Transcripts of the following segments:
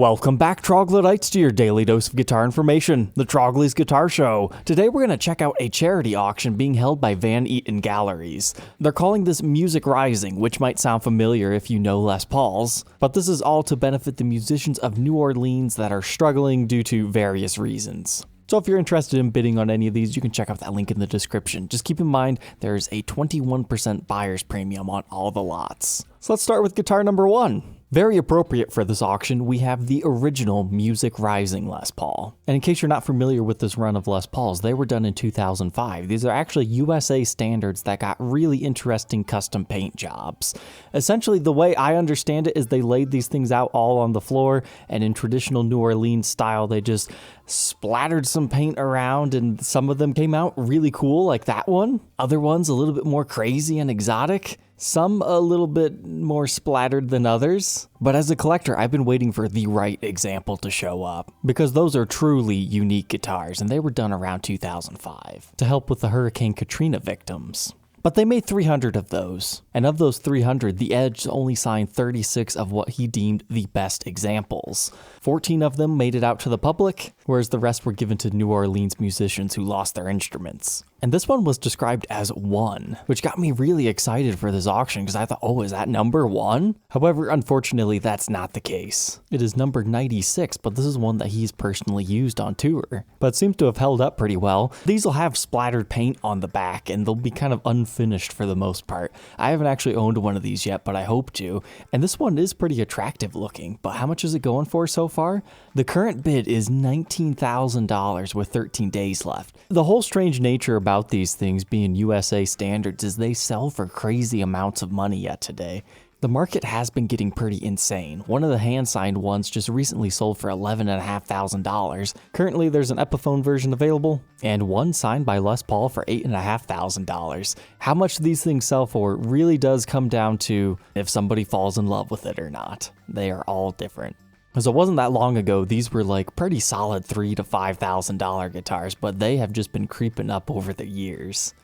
Welcome back, troglodytes, to your daily dose of guitar information, the Trogley's Guitar Show. Today we're going to check out a charity auction being held by Van Eaton Galleries. They're calling this Music Rising, which might sound familiar if you know Les Pauls, but this is all to benefit the musicians of New Orleans that are struggling due to various reasons. So if you're interested in bidding on any of these, you can check out that link in the description. Just keep in mind, there's a 21% buyer's premium on all the lots. So let's start with guitar number 1. Very appropriate for this auction, we have the original Music Rising Les Paul. And in case you're not familiar with this run of Les Pauls, they were done in 2005. These are actually USA standards that got really interesting custom paint jobs. Essentially, the way I understand it is they laid these things out all on the floor, and in traditional New Orleans style, they just splattered some paint around, and some of them came out really cool, like that one. Other ones a little bit more crazy and exotic. Some a little bit more splattered than others. But as a collector, I've been waiting for the right example to show up, because those are truly unique guitars, and they were done around 2005 to help with the Hurricane Katrina victims. But they made 300 of those, and of those 300, the Edge only signed 36 of what he deemed the best examples. 14 of them made it out to the public, whereas the rest were given to New Orleans musicians who lost their instruments. And this one was described as 1, which got me really excited for this auction because I thought, oh, is that number 1? However, unfortunately, that's not the case. It is number 96, but this is one that he's personally used on tour, but seems to have held up pretty well. These will have splattered paint on the back, and they'll be kind of unfinished for the most part. I haven't actually owned one of these yet, but I hope to. And this one is pretty attractive looking, but how much is it going for so far? The current bid is $19,000 with 13 days left. The whole strange nature about these things being USA standards is they sell for crazy amounts of money yet today. The market has been getting pretty insane. One of the hand-signed ones just recently sold for $11,500. Currently, there's an Epiphone version available, and one signed by Les Paul for $8,500. How much these things sell for really does come down to if somebody falls in love with it or not. They are all different. Because it wasn't that long ago, these were like pretty solid $3,000 to $5,000 guitars, but they have just been creeping up over the years.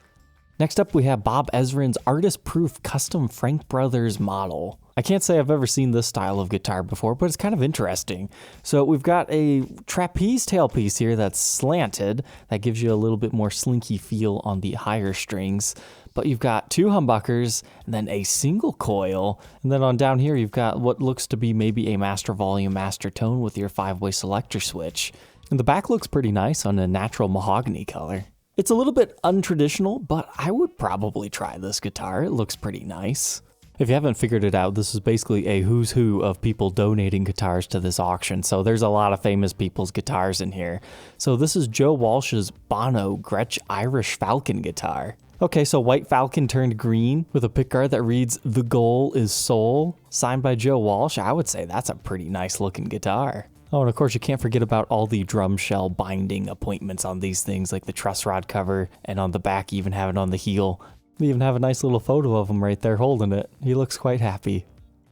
Next up, we have Bob Ezrin's artist-proof custom Frank Brothers model. I can't say I've ever seen this style of guitar before, but it's kind of interesting. So we've got a trapeze tailpiece here that's slanted. That gives you a little bit more slinky feel on the higher strings. But you've got 2 humbuckers, and then a single coil. And then on down here, you've got what looks to be maybe a master volume, master tone with your 5-way selector switch. And the back looks pretty nice on a natural mahogany color. It's a little bit untraditional, but I would probably try this guitar. It looks pretty nice. If you haven't figured it out, this is basically a who's who of people donating guitars to this auction, so there's a lot of famous people's guitars in here. So this is Joe Walsh's Bono Gretsch Irish Falcon guitar. Okay, so white Falcon turned green with a pickguard that reads, "The goal is soul," signed by Joe Walsh. I would say that's a pretty nice looking guitar. Oh, and of course you can't forget about all the drum shell binding appointments on these things, like the truss rod cover, and on the back you even have it on the heel. We even have a nice little photo of him right there holding it. He looks quite happy.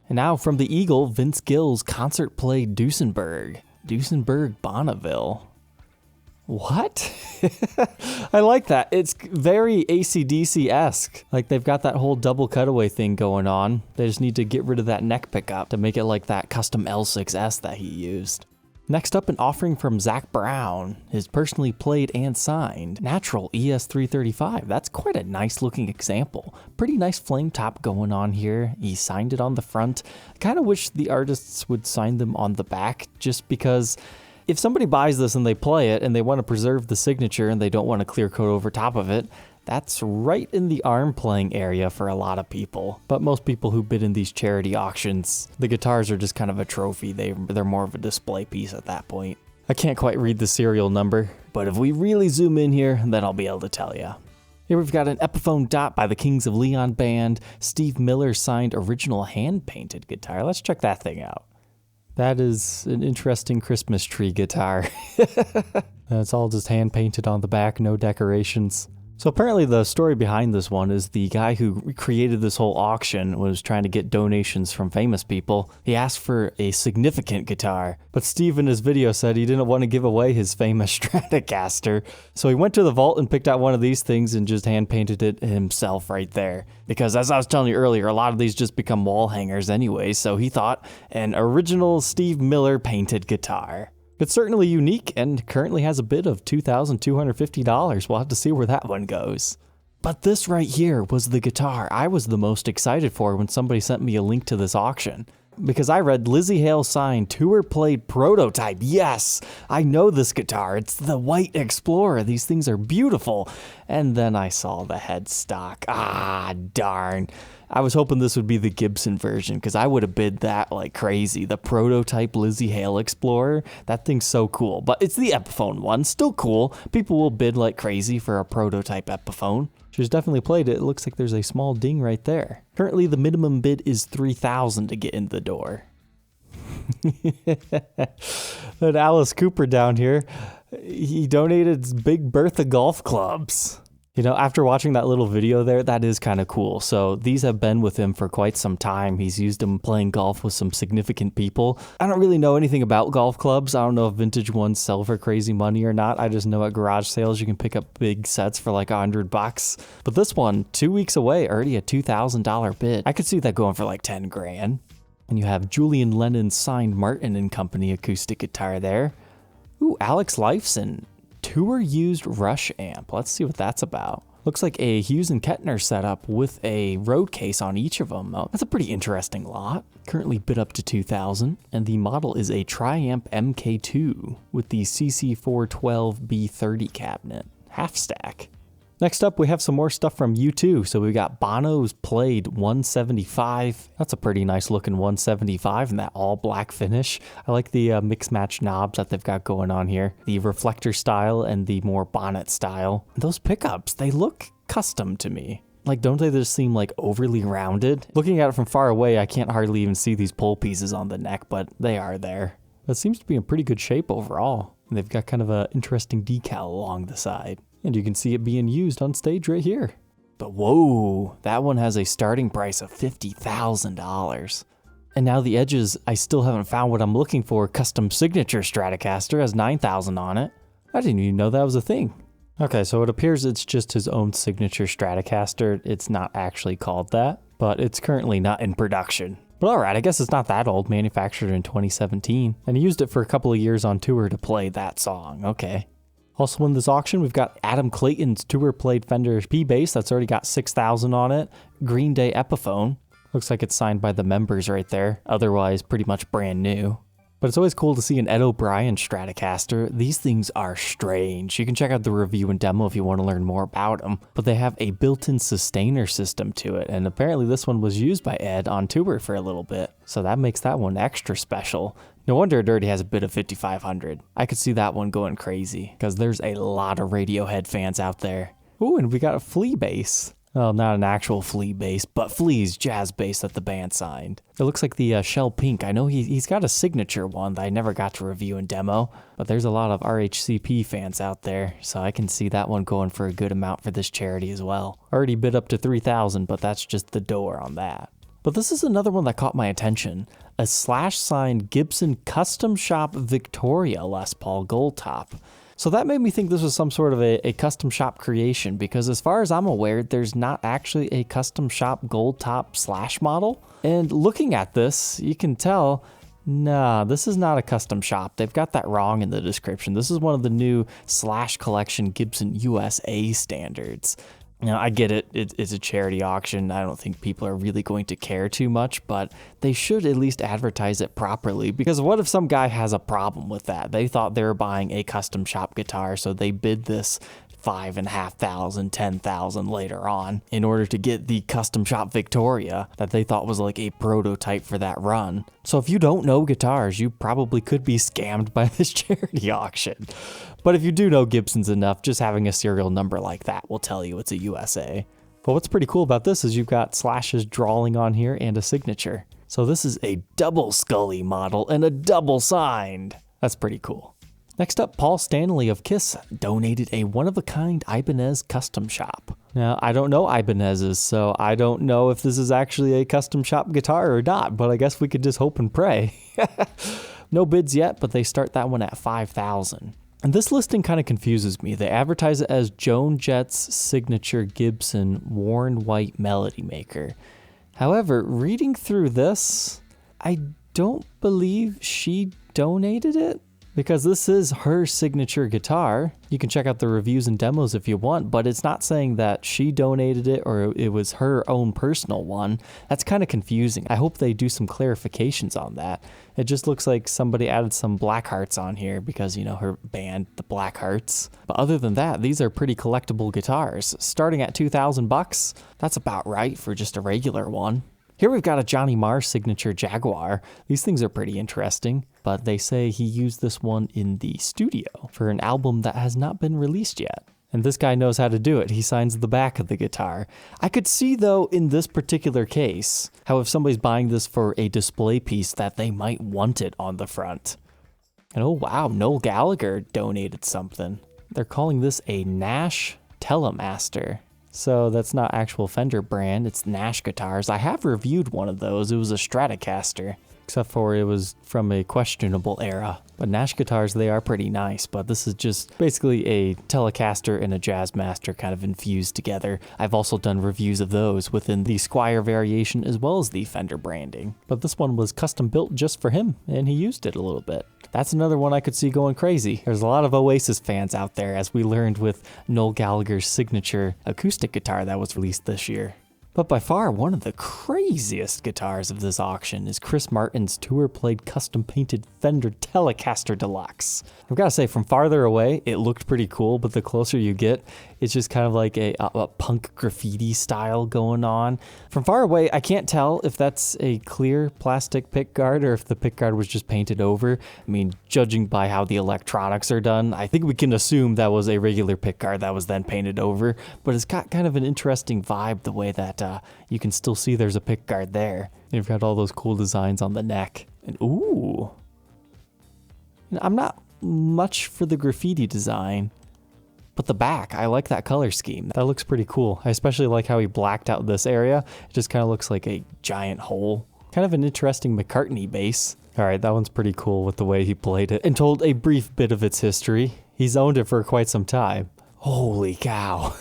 And now from the Eagle, Vince Gill's concert play Duesenberg. Duesenberg Bonnevile. What? I like that. It's very AC/DC-esque. Like they've got that whole double cutaway thing going on. They just need to get rid of that neck pickup to make it like that custom L6S that he used. Next up, an offering from Zach Brown, his personally played and signed Natural ES335. That's quite a nice looking example. Pretty nice flame top going on here. He signed it on the front. I kind of wish the artists would sign them on the back, just because if somebody buys this and they play it and they want to preserve the signature and they don't want to clear coat over top of it, that's right in the arm playing area for a lot of people. But most people who bid in these charity auctions, the guitars are just kind of a trophy. They're more of a display piece at that point. I can't quite read the serial number, but if we really zoom in here, then I'll be able to tell you. Here we've got an Epiphone Dot by the Kings of Leon Band. Steve Miller signed original hand-painted guitar. Let's check that thing out. That is an interesting Christmas tree guitar. It's all just hand-painted on the back, no decorations. So apparently the story behind this one is the guy who created this whole auction was trying to get donations from famous people. He asked for a significant guitar, but Steve in his video said he didn't want to give away his famous Stratocaster. So he went to the vault and picked out one of these things and just hand painted it himself right there. Because as I was telling you earlier, a lot of these just become wall hangers anyway, so he thought an original Steve Miller painted guitar. It's certainly unique and currently has a bid of $2,250. We'll have to see where that one goes. But this right here was the guitar I was the most excited for when somebody sent me a link to this auction. Because I read Lzzy Hale signed tour played prototype. Yes, I know this guitar. It's the White Explorer. These things are beautiful. And then I saw the headstock. Ah, darn. I was hoping this would be the Gibson version because I would have bid that like crazy. The prototype Lzzy Hale Explorer, that thing's so cool. But it's the Epiphone one, still cool. People will bid like crazy for a prototype Epiphone. She's definitely played it. It looks like there's a small ding right there. Currently, the minimum bid is $3,000 to get in the door. And Alice Cooper down here, he donated Big Bertha golf clubs. You know, after watching that little video there, that is kind of cool. So these have been with him for quite some time. He's used them playing golf with some significant people. I don't really know anything about golf clubs. I don't know if vintage ones sell for crazy money or not. I just know at garage sales you can pick up big sets for like $100. But this one, 2 weeks away, already a $2,000 bid. I could see that going for like 10 grand. And you have Julian Lennon's signed Martin and Company acoustic guitar there. Ooh, Alex Lifeson. Tour used Rush amp. Let's see what that's about. Looks like a Hughes and Kettner setup with a road case on each of them. Oh, that's a pretty interesting lot. Currently bid up to $2,000, and the model is a Triamp MK2 with the CC412B30 cabinet, half stack. Next up, we have some more stuff from U2. So we got Bono's Played 175. That's a pretty nice looking 175 in that all black finish. I like the mix match knobs that they've got going on here. The reflector style and the more bonnet style. Those pickups, they look custom to me. Like, don't they just seem like overly rounded? Looking at it from far away, I can't hardly even see these pole pieces on the neck, but they are there. It seems to be in pretty good shape overall. And they've got kind of an interesting decal along the side. And you can see it being used on stage right here. But whoa, that one has a starting price of $50,000. And now the edges, I still haven't found what I'm looking for. Custom Signature Stratocaster has $9,000 on it. I didn't even know that was a thing. Okay, so it appears it's just his own signature Stratocaster. It's not actually called that, but it's currently not in production. But alright, I guess it's not that old, manufactured in 2017. And he used it for a couple of years on tour to play that song, okay. Also in this auction, we've got Adam Clayton's tour played Fender P bass. That's already got $6,000 on it. Green Day Epiphone. Looks like it's signed by the members right there. Otherwise, pretty much brand new. But it's always cool to see an Ed O'Brien Stratocaster. These things are strange. You can check out the review and demo if you want to learn more about them. But they have a built-in sustainer system to it. And apparently this one was used by Ed on tour for a little bit. So that makes that one extra special. No wonder it already has a bid of $5,500. I could see that one going crazy because there's a lot of Radiohead fans out there. Ooh, and we got a Flea bass. Well, not an actual Flea bass, but Flea's jazz bass that the band signed. It looks like the Shell Pink. I know he's got a signature one that I never got to review and demo, but there's a lot of RHCP fans out there, so I can see that one going for a good amount for this charity as well. Already bid up to $3,000, but that's just the door on that. But this is another one that caught my attention. A Slash-signed Gibson Custom Shop Victoria Les Paul Gold Top. So that made me think this was some sort of a custom shop creation, because as far as I'm aware, there's not actually a custom shop gold top Slash model. And looking at this, you can tell, nah, this is not a custom shop. They've got that wrong in the description. This is one of the new Slash Collection Gibson USA standards. Now, I get it, it's a charity auction. I don't think people are really going to care too much, but they should at least advertise it properly, because what if some guy has a problem with that? They thought they were buying a custom shop guitar, so they bid this $5,500, $10,000 later on in order to get the custom shop Victoria that they thought was like a prototype for that run. So if you don't know guitars, you probably could be scammed by this charity auction. But if you do know Gibsons enough, just having a serial number like that will tell you it's a USA. But what's pretty cool about this is you've got Slash's drawing on here and a signature. So this is a double Scully model and a double signed. That's pretty cool. Next up, Paul Stanley of Kiss donated a one-of-a-kind Ibanez custom shop. Now, I don't know Ibanez's, so I don't know if this is actually a custom shop guitar or not, but I guess we could just hope and pray. No bids yet, but they start that one at $5,000. And this listing kind of confuses me. They advertise it as Joan Jett's signature Gibson worn white melody maker. However, reading through this, I don't believe she donated it, because this is her signature guitar. You can check out the reviews and demos if you want, but it's not saying that she donated it or it was her own personal one. That's kind of confusing. I hope they do some clarifications on that. It just looks like somebody added some Black Hearts on here because, you know, her band, the Black Hearts. But other than that, these are pretty collectible guitars. Starting at $2,000, that's about right for just a regular one. Here we've got a Johnny Marr signature Jaguar. These things are pretty interesting, but they say he used this one in the studio for an album that has not been released yet. And this guy knows how to do it. He signs the back of the guitar. I could see, though, in this particular case, how if somebody's buying this for a display piece that they might want it on the front. And oh wow, Noel Gallagher donated something. They're calling this a Nash Telemaster. So that's not actual Fender brand, it's Nash guitars. I have reviewed one of those. It was a Stratocaster, except for it was from a questionable era. But Nash guitars, they are pretty nice, but this is just basically a Telecaster and a Jazzmaster kind of infused together. I've also done reviews of those within the Squire variation as well as the Fender branding. But this one was custom built just for him, and he used it a little bit. That's another one I could see going crazy. There's a lot of Oasis fans out there, as we learned with Noel Gallagher's signature acoustic guitar that was released this year. But by far, one of the craziest guitars of this auction is Chris Martin's tour-played custom-painted Fender Telecaster Deluxe. I've got to say, from farther away, it looked pretty cool, but the closer you get, it's just kind of like a punk graffiti style going on. From far away, I can't tell if that's a clear plastic pickguard or if the pickguard was just painted over. I mean, judging by how the electronics are done, I think we can assume that was a regular pickguard that was then painted over, but it's got kind of an interesting vibe the way that you can still see there's a pickguard there. You've got all those cool designs on the neck. And ooh, I'm not much for the graffiti design, but the back, I like that color scheme. That looks pretty cool. I especially like how he blacked out this area. It just kind of looks like a giant hole. Kind of an interesting McCartney bass. All right, that one's pretty cool with the way he played it and told a brief bit of its history. He's owned it for quite some time. Holy cow.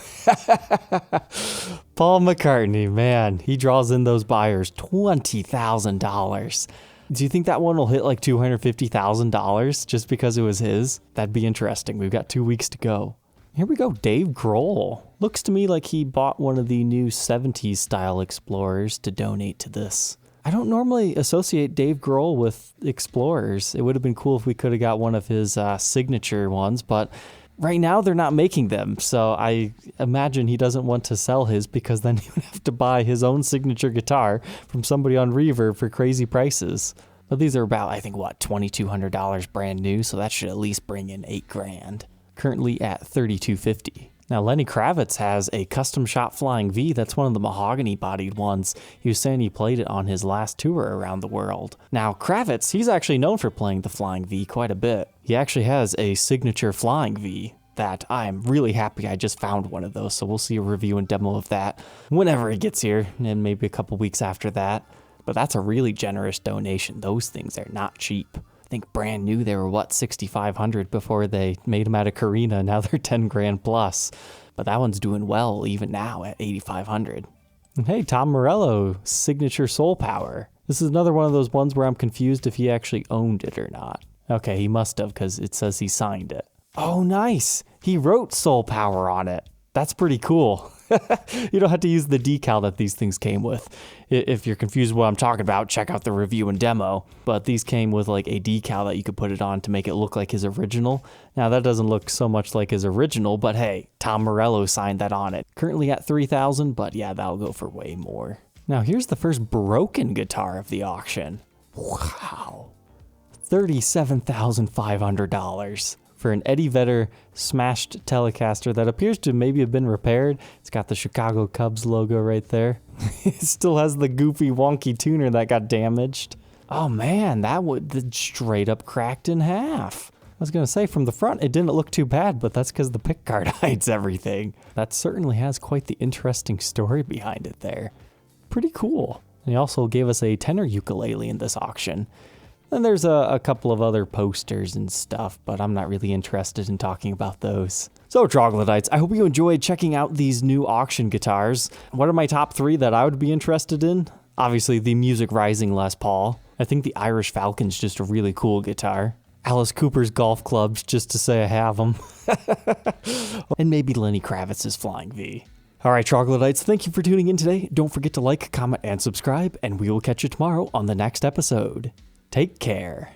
Paul McCartney, man, he draws in those buyers $20,000. Do you think that one will hit like $250,000 just because it was his? That'd be interesting. We've got 2 weeks to go. Here we go, Dave Grohl. Looks to me like he bought one of the new 70s style Explorers to donate to this. I don't normally associate Dave Grohl with Explorers. It would have been cool if we could have got one of his signature ones, but right now they're not making them, so I imagine he doesn't want to sell his because then he would have to buy his own signature guitar from somebody on Reverb for crazy prices. But these are about, I think, what, $2,200 brand new, so that should at least bring in $8,000. Currently at $3,250. Now, Lenny Kravitz has a custom shop Flying V. That's one of the mahogany-bodied ones. He was saying he played it on his last tour around the world. Now, Kravitz, he's actually known for playing the Flying V quite a bit. He actually has a signature Flying V that I'm really happy I just found one of those, so we'll see a review and demo of that whenever it gets here, and maybe a couple weeks after that. But that's a really generous donation. Those things are not cheap. I think brand new they were $6,500 before they made them out of Carina. Now they're $10,000 plus. But that one's doing well even now at $8,500. And hey, Tom Morello, signature Soul Power. This is another one of those ones where I'm confused if he actually owned it or not. Okay, he must have because it says he signed it. Oh, nice. He wrote Soul Power on it. That's pretty cool. You don't have to use the decal that these things came with. If you're confused what I'm talking about, check out the review and demo. But these came with like a decal that you could put it on to make it look like his original. Now that doesn't look so much like his original, but hey, Tom Morello signed that on it. Currently at $3,000, but yeah, that'll go for way more. Now here's the first broken guitar of the auction. Wow. $37,500. For an Eddie Vedder smashed Telecaster that appears to maybe have been repaired. It's got the Chicago Cubs logo right there. It still has the goofy wonky tuner that got damaged. Oh man, that would straight up cracked in half. was going to say, from the front, it didn't look too bad, but that's because the pickguard hides everything. That certainly has quite the interesting story behind it there. Pretty cool. And he also gave us a tenor ukulele in this auction. And there's a couple of other posters and stuff, but I'm not really interested in talking about those. So, Troglodytes, I hope you enjoyed checking out these new auction guitars. What are my top 3 that I would be interested in? Obviously, the Music Rising Les Paul. I think the Irish Falcon's just a really cool guitar. Alice Cooper's golf clubs, just to say I have them. And maybe Lenny Kravitz's Flying V. Alright, Troglodytes, thank you for tuning in today. Don't forget to like, comment, and subscribe, and we will catch you tomorrow on the next episode. Take care.